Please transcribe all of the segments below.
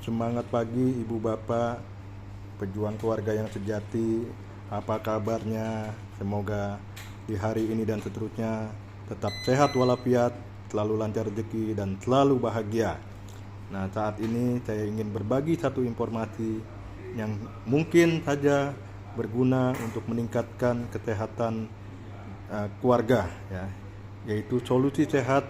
Semangat pagi Ibu Bapak, pejuang keluarga yang sejati. Apa kabarnya? Semoga di hari ini dan seterusnya tetap sehat walafiat, selalu lancar rezeki dan selalu bahagia. Nah, saat ini saya ingin berbagi satu informasi yang mungkin saja berguna untuk meningkatkan kesehatan keluarga, ya, yaitu solusi sehat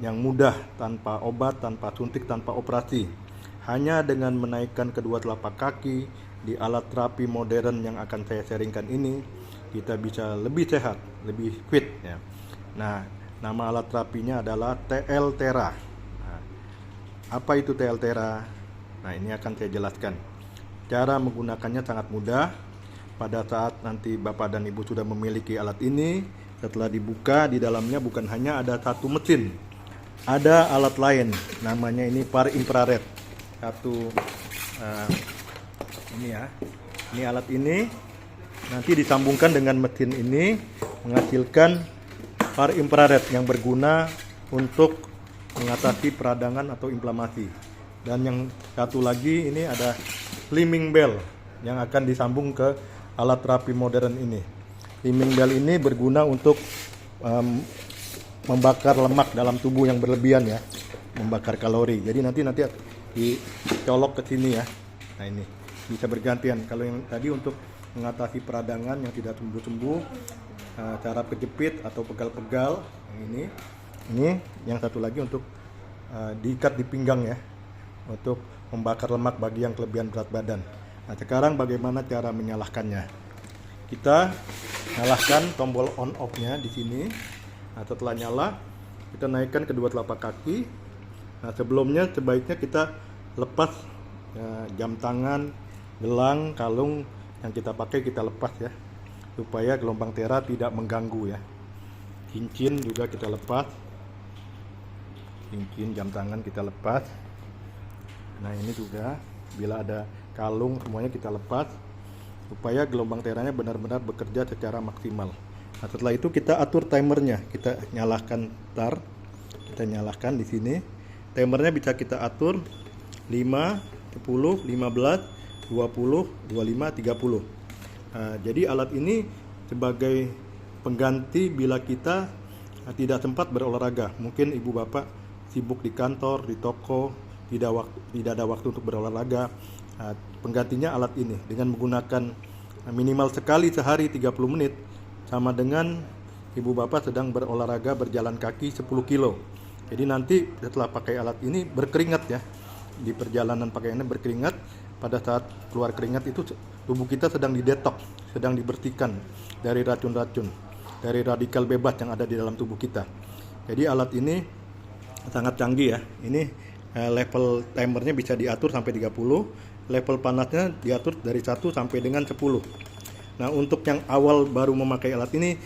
yang mudah, tanpa obat, tanpa suntik, tanpa operasi. Hanya dengan menaikkan kedua telapak kaki di alat terapi modern yang akan saya sharingkan ini, kita bisa lebih sehat, lebih fit, ya. Nah, nama alat terapinya adalah TL Thera. Nah, apa itu TL Thera? Nah, ini akan saya jelaskan. Cara menggunakannya sangat mudah. Pada saat nanti Bapak dan Ibu sudah memiliki alat ini, setelah dibuka, di dalamnya bukan hanya ada satu mesin, ada alat lain, namanya ini far infrared. Ini ya, ini alat ini nanti disambungkan dengan mesin ini, menghasilkan far infrared yang berguna untuk mengatasi peradangan atau inflamasi. Dan yang satu lagi ini ada slimming bell yang akan disambung ke alat terapi modern ini. Slimming bell ini berguna untuk membakar lemak dalam tubuh yang berlebihan, ya, membakar kalori. Jadi nanti dicolok ke sini, ya. Nah, ini bisa bergantian. Kalau yang tadi untuk mengatasi peradangan yang tidak sembuh-sembuh, saraf kejepit atau pegal-pegal, yang ini yang satu lagi untuk diikat di pinggang, ya, untuk membakar lemak bagi yang kelebihan berat badan. Nah, sekarang bagaimana cara menyalakannya? Kita nyalakan tombol on off-nya di sini. Nah, setelah nyala, kita naikkan kedua telapak kaki. Nah, sebelumnya sebaiknya kita lepas jam tangan, gelang, kalung yang kita pakai kita lepas, ya, supaya gelombang Thera tidak mengganggu, ya. Cincin juga kita lepas. Cincin jam tangan kita lepas. Nah, ini juga bila ada kalung semuanya kita lepas supaya gelombang Theranya benar-benar bekerja secara maksimal. Nah, setelah itu kita atur timernya, kita nyalakan kita nyalakan di sini. Timernya bisa kita atur 5, 10, 15, 20, 25, 30. Nah, jadi alat ini sebagai pengganti bila kita tidak sempat berolahraga. Mungkin Ibu Bapak sibuk di kantor, di toko, tidak ada waktu untuk berolahraga. Nah, penggantinya alat ini dengan menggunakan minimal sekali sehari 30 menit sama dengan Ibu Bapak sedang berolahraga berjalan kaki 10 kilo. Jadi nanti setelah pakai alat ini berkeringat, ya. Di perjalanan pakai ini berkeringat. Pada saat keluar keringat itu tubuh kita sedang didetoks, sedang dibersihkan dari racun-racun, dari radikal bebas yang ada di dalam tubuh kita. Jadi alat ini sangat canggih, ya. Ini level timernya bisa diatur sampai 30, level panasnya diatur dari 1 sampai dengan 10. Nah, untuk yang awal baru memakai alat ini,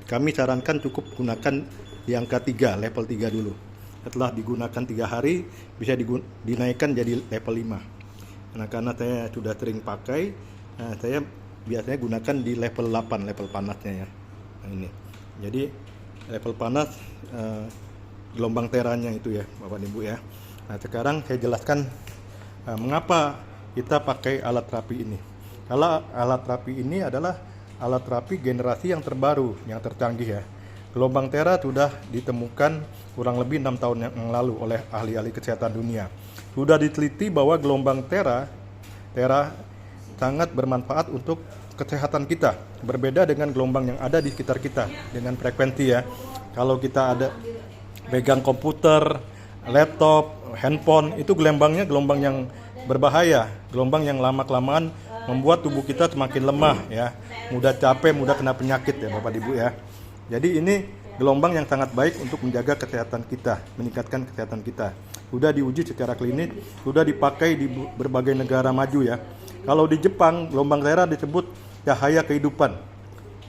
kami sarankan cukup gunakan di angka 3, level 3 dulu. Setelah digunakan 3 hari, bisa dinaikkan jadi level 5. Nah, karena saya sudah sering pakai, saya biasanya gunakan di level 8, level panasnya, ya. Nah, ini. Jadi level panas gelombang Theranya itu, ya, Bapak Ibu, ya. Nah, sekarang saya jelaskan mengapa kita pakai alat terapi ini. Kalau alat terapi ini adalah alat terapi generasi yang terbaru, yang tercanggih, ya. Gelombang Thera sudah ditemukan kurang lebih 6 tahun yang lalu oleh ahli-ahli kesehatan dunia. Sudah diteliti bahwa gelombang Thera sangat bermanfaat untuk kesehatan kita. Berbeda dengan gelombang yang ada di sekitar kita dengan frekuensi, ya. Kalau kita ada pegang komputer, laptop, handphone, itu gelombangnya gelombang yang berbahaya, gelombang yang lama-kelamaan membuat tubuh kita semakin lemah, ya, mudah capek, mudah kena penyakit, ya, Bapak Ibu, ya. Jadi ini gelombang yang sangat baik untuk menjaga kesehatan kita, meningkatkan kesehatan kita. Sudah diuji secara klinis, sudah dipakai di berbagai negara maju, ya. Kalau di Jepang, gelombang Thera disebut cahaya kehidupan,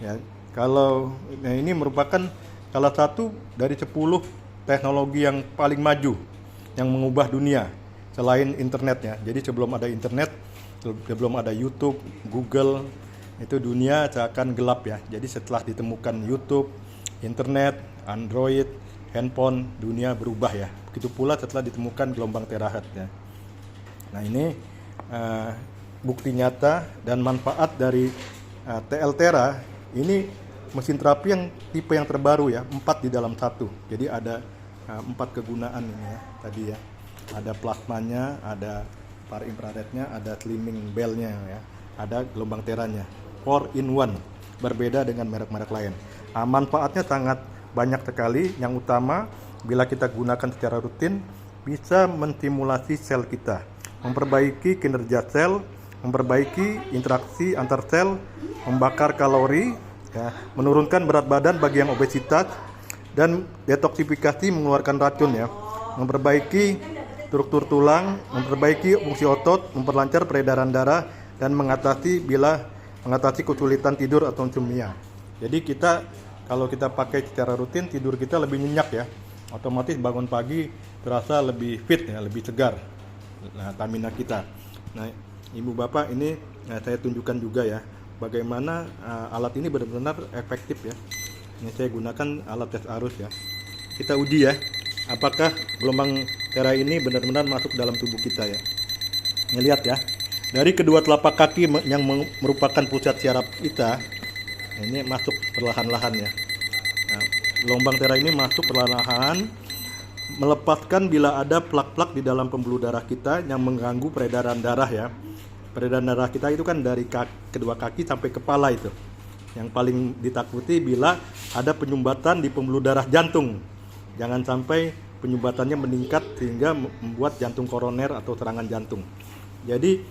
ya. Ini merupakan salah satu dari 10 teknologi yang paling maju yang mengubah dunia selain internet, ya. Jadi sebelum ada internet, sebelum ada YouTube, Google, itu dunia seakan gelap, ya. Jadi setelah ditemukan YouTube, internet, Android, handphone, dunia berubah, ya. Begitu pula setelah ditemukan gelombang terahertz, ya. Nah ini bukti nyata dan manfaat dari TL Tera. Ini mesin terapi yang tipe yang terbaru ya, 4 di dalam satu. Jadi ada 4 kegunaan ini ya tadi ya. Ada plasmanya, ada far infrarednya, ada slimming bellnya ya, ada gelombang teranya. 4 in 1, berbeda dengan merek-merek lain. Manfaatnya sangat banyak sekali. Yang utama, bila kita gunakan secara rutin, bisa menstimulasi sel kita, memperbaiki kinerja sel, memperbaiki interaksi antar sel, membakar kalori, ya, menurunkan berat badan bagi yang obesitas, dan detoksifikasi mengeluarkan racun ya, memperbaiki struktur tulang, memperbaiki fungsi otot, memperlancar peredaran darah, dan mengatasi kesulitan tidur atau insomnia. Jadi kalau kita pakai secara rutin, tidur kita lebih nyenyak ya, otomatis bangun pagi terasa lebih fit ya, lebih segar. Nah, stamina kita. Nah, Ibu Bapak, ini saya tunjukkan juga ya bagaimana alat ini benar-benar efektif ya. Ini saya gunakan alat tes arus ya. Kita uji ya, apakah gelombang Tera ini benar-benar masuk dalam tubuh kita ya. Ini lihat ya, dari kedua telapak kaki yang merupakan pusat syaraf kita, ini masuk perlahan-lahan ya. Nah, gelombang Tera ini masuk perlahan-lahan, melepaskan bila ada plak-plak di dalam pembuluh darah kita yang mengganggu peredaran darah ya. Peredaran darah kita itu kan dari kedua kaki sampai kepala itu. Yang paling ditakuti bila ada penyumbatan di pembuluh darah jantung. Jangan sampai penyumbatannya meningkat sehingga membuat jantung koroner atau serangan jantung. Jadi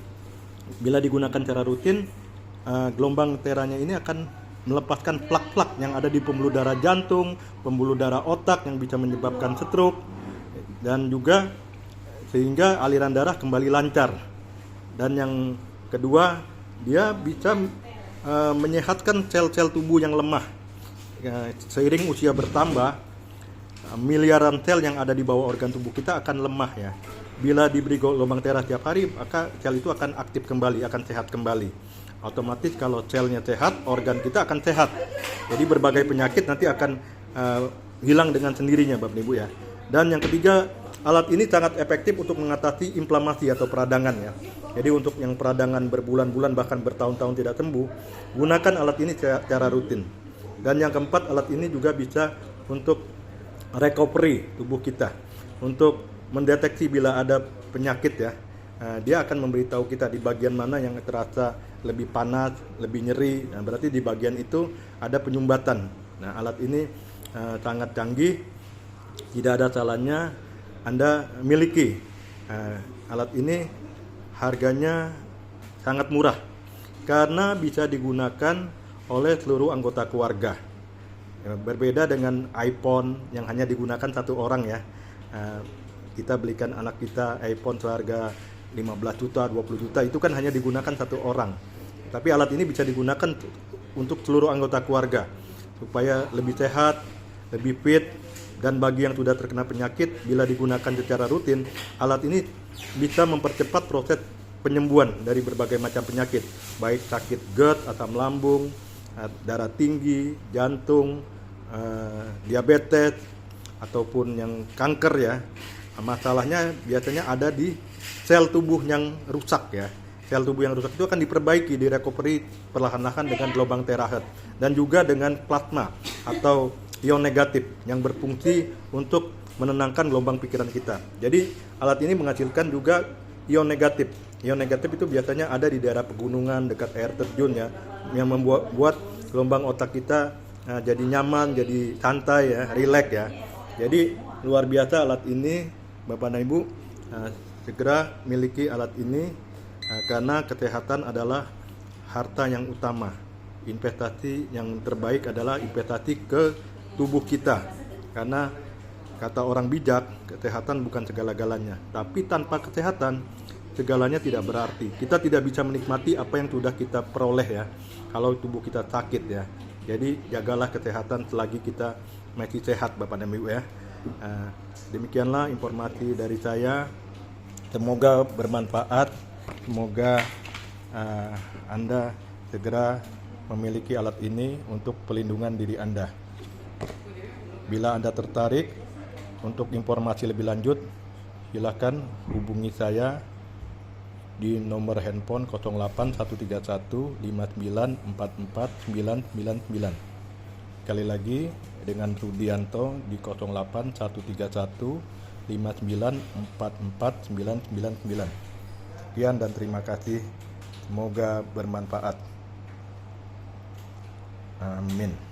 bila digunakan secara rutin, gelombang Teranya ini akan melepaskan plak-plak yang ada di pembuluh darah jantung, pembuluh darah otak yang bisa menyebabkan stroke, dan juga sehingga aliran darah kembali lancar. Dan yang kedua, dia bisa menyehatkan sel-sel tubuh yang lemah. Seiring usia bertambah, miliaran sel yang ada di bawah organ tubuh kita akan lemah ya. Bila diberi gelombang Tera setiap hari, maka sel itu akan aktif kembali, akan sehat kembali. Otomatis kalau selnya sehat, organ kita akan sehat. Jadi berbagai penyakit nanti akan hilang dengan sendirinya, Bapak Ibu ya. Dan yang ketiga, alat ini sangat efektif untuk mengatasi inflamasi atau peradangan ya. Jadi untuk yang peradangan berbulan-bulan bahkan bertahun-tahun tidak sembuh, gunakan alat ini secara rutin. Dan yang keempat, alat ini juga bisa untuk recovery tubuh kita, untuk mendeteksi bila ada penyakit ya. Dia akan memberitahu kita di bagian mana yang terasa lebih panas, lebih nyeri. Nah, berarti di bagian itu ada penyumbatan. Nah, alat ini sangat canggih, tidak ada salahnya Anda miliki. Alat ini harganya sangat murah karena bisa digunakan oleh seluruh anggota keluarga. Berbeda dengan iPhone yang hanya digunakan satu orang ya. Kita belikan anak kita iPhone seharga 15 juta, 20 juta, itu kan hanya digunakan satu orang. Tapi alat ini bisa digunakan untuk seluruh anggota keluarga supaya lebih sehat, lebih fit. Dan bagi yang sudah terkena penyakit, bila digunakan secara rutin, alat ini bisa mempercepat proses penyembuhan dari berbagai macam penyakit, baik sakit GERD, asam lambung, darah tinggi, jantung, diabetes, ataupun yang kanker ya. Masalahnya biasanya ada di sel tubuh yang rusak ya. Sel tubuh yang rusak itu akan diperbaiki, direcovery perlahan-lahan dengan gelombang terahet, dan juga dengan plasma atau ion negatif yang berfungsi untuk menenangkan gelombang pikiran kita. Jadi alat ini menghasilkan juga ion negatif. Ion negatif itu biasanya ada di daerah pegunungan, dekat air terjun ya, yang membuat gelombang otak kita jadi nyaman, jadi santai ya, rileks ya. Jadi luar biasa alat ini, Bapak dan Ibu, segera miliki alat ini karena kesehatan adalah harta yang utama. Investasi yang terbaik adalah investasi ke tubuh kita, karena kata orang bijak, kesehatan bukan segala-galanya. Tapi tanpa kesehatan, segalanya tidak berarti. Kita tidak bisa menikmati apa yang sudah kita peroleh ya, kalau tubuh kita sakit ya. Jadi jagalah kesehatan selagi kita masih sehat, Bapak dan Ibu ya. Demikianlah informasi dari saya. Semoga bermanfaat. Semoga Anda segera memiliki alat ini untuk pelindungan diri Anda. Bila Anda tertarik untuk informasi lebih lanjut, silakan hubungi saya di nomor handphone 08131 5944 999. Sekali lagi dengan Rudianto di 08131 5944 999. Sekian dan terima kasih. Semoga bermanfaat. Amin.